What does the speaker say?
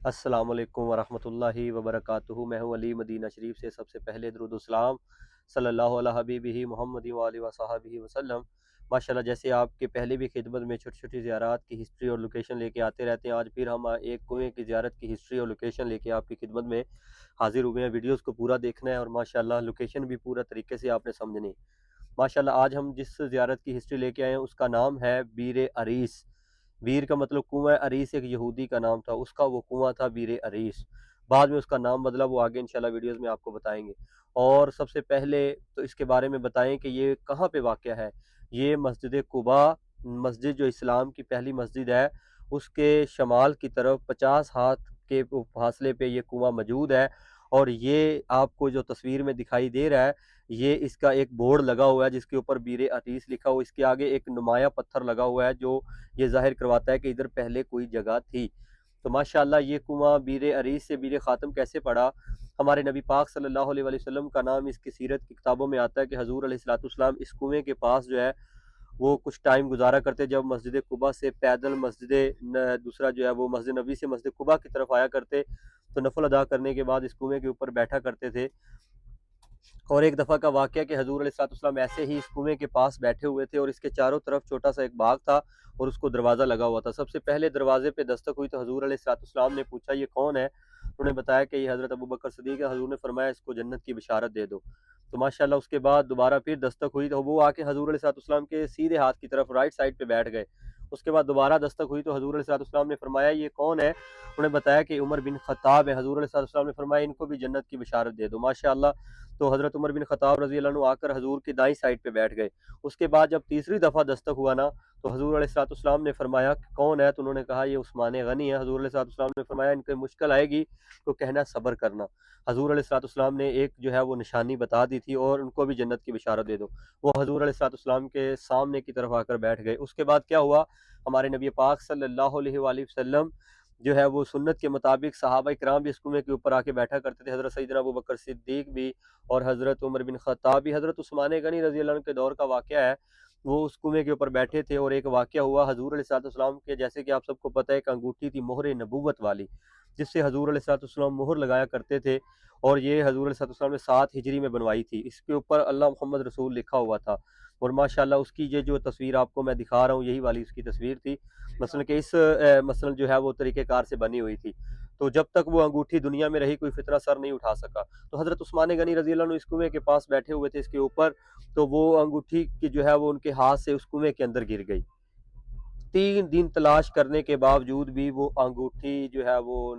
السلام علیکم ورحمۃ اللہ وبرکاتہ۔ میں ہوں علی مدینہ شریف سے۔ سب سے پہلے درود السلام صلی اللہ علیہ حبیبہ محمد وآلہ وصحبہ وسلم۔ ماشاءاللہ، جیسے آپ کے پہلے بھی خدمت میں چھوٹی چھوٹی زیارات کی ہسٹری اور لوکیشن لے کے آتے رہتے ہیں، آج پھر ہم ایک کنویں کی زیارت کی ہسٹری اور لوکیشن لے کے آپ کی خدمت میں حاضر ہوئے ہیں۔ ویڈیوز کو پورا دیکھنا ہے اور ماشاءاللہ لوکیشن بھی پورا طریقے سے آپ نے سمجھنی ہے۔ ماشاءاللہ آج ہم جس زیارت کی ہسٹری لے کے آئے ہیں اس کا نام ہے بیر اریس۔ بیر کا مطلب کنواں، اریس ایک یہودی کا نام تھا، اس کا وہ کنواں تھا بیر اریس۔ بعد میں اس کا نام بدلا، وہ آگے انشاءاللہ ویڈیوز میں آپ کو بتائیں گے۔ اور سب سے پہلے تو اس کے بارے میں بتائیں کہ یہ کہاں پہ واقع ہے۔ یہ مسجد قباء، مسجد جو اسلام کی پہلی مسجد ہے، اس کے شمال کی طرف 50 ہاتھ کے فاصلے پہ یہ کنواں موجود ہے۔ اور یہ آپ کو جو تصویر میں دکھائی دے رہا ہے، یہ اس کا ایک بورڈ لگا ہوا ہے جس کے اوپر بیر اریس لکھا ہوا ہے۔ اس کے آگے ایک نمایاں پتھر لگا ہوا ہے جو یہ ظاہر کرواتا ہے کہ ادھر پہلے کوئی جگہ تھی۔ تو ماشاءاللہ یہ کنواں بیر اریس سے بیر خاتم کیسے پڑا؟ ہمارے نبی پاک صلی اللہ علیہ وسلم کا نام اس کی سیرت کی کتابوں میں آتا ہے کہ حضور علیہ الصلوۃ والسلام اس کنویں کے پاس جو ہے وہ کچھ ٹائم گزارا کرتے، جب مسجد قباء سے پیدل دوسرا جو ہے وہ مسجد نبی سے مسجد قباء کی طرف آیا کرتے، تو نفل ادا کرنے کے بعد اس کنویں کے اوپر بیٹھا کرتے تھے۔ اور ایک دفعہ کا واقعہ کہ حضور علیہ الصلوۃ والسلام ایسے ہی اس کنویں کے پاس بیٹھے ہوئے تھے اور اس کے چاروں طرف چھوٹا سا ایک باغ تھا اور اس کو دروازہ لگا ہوا تھا۔ سب سے پہلے دروازے پہ دستک ہوئی تو حضور علیہ الصلوۃ والسلام نے پوچھا یہ کون ہے؟ انہوں نے بتایا کہ یہ حضرت ابوبکر صدیق ہے۔ حضور نے فرمایا اس کو جنت کی بشارت دے دو۔ تو ماشاءاللہ اس کے بعد دوبارہ پھر دستک ہوئی تو وہ آ کے حضور علیہ الصلوۃ والسلام کے سیدھے ہاتھ کی طرف رائٹ سائڈ پہ بیٹھ گئے۔ اس کے بعد دوبارہ دستک ہوئی تو حضور علیہ الصلوۃ والسلام نے فرمایا یہ کون ہے؟ انہوں نے بتایا کہ عمر بن خطاب ہے۔ حضور علیہ الصلوۃ والسلام نے فرمایا ان کو بھی جنت کی بشارت دے دو۔ ماشاءاللہ تو حضرت عمر بن خطاب رضی اللہ عنہ آ کر حضور کی دائیں سائڈ پہ بیٹھ گئے۔ اس کے بعد جب تیسری دفعہ دستک ہوا نا تو حضور علیہ الصلوۃ والسلام نے فرمایا کہ کون ہے؟ تو انہوں نے کہا یہ عثمان غنی ہے۔ حضور علیہ الصلوۃ والسلام نے فرمایا ان کو مشکل آئے گی تو کہنا صبر کرنا۔ حضور علیہ الصلوۃ والسلام نے ایک جو ہے وہ نشانی بتا دی تھی اور ان کو بھی جنت کی بشارت دے دو۔ وہ حضور علیہ الصلوۃ والسلام کے سامنے کی طرف آ کر بیٹھ گئے۔ اس کے بعد کیا ہوا؟ ہمارے نبی پاک صلی اللہ علیہ وآلہ وسلم جو ہے وہ سنت کے مطابق صحابہ کرام بھی اس کنویں کے اوپر آ کے بیٹھا کرتے تھے۔ حضرت سیدنا ابوبکر صدیق بھی اور حضرت عمر بن خطاب بھی، حضرت عثمان غنی رضی اللہ عنہ کے دور کا واقعہ ہے، وہ اس کنویں کے اوپر بیٹھے تھے اور ایک واقعہ ہوا حضور علیہ الصلوۃ والسلام کے، جیسے کہ آپ سب کو پتہ ہے ایک انگوٹھی تھی مہر نبوت والی جس سے حضور علیہ الصلوۃ والسلام مہر لگایا کرتے تھے، اور یہ حضور علیہ الصلوۃ والسلام نے 7 ہجری میں بنوائی تھی۔ اس کے اوپر اللہ محمد رسول لکھا ہوا تھا، اور ماشاءاللہ اس کی یہ جو تصویر آپ کو میں دکھا رہا ہوں یہی والی اس کی تصویر تھی، مثلا کہ اس مثلا جو ہے وہ طریقہ کار سے بنی ہوئی تھی۔ تو جب تک وہ انگوٹھی دنیا میں رہی کوئی فتنہ سر نہیں اٹھا سکا۔ تو حضرت عثمان غنی رضی اللہ عنہ اس کنویں کے پاس بیٹھے ہوئے تھے اس کے اوپر، تو وہ انگوٹھی کی جو ہے وہ ان کے ہاتھ سے اس کنویں کے اندر گر گئی۔ 3 دن تلاش کرنے کے باوجود بھی وہ انگوٹھی جو ہے وہ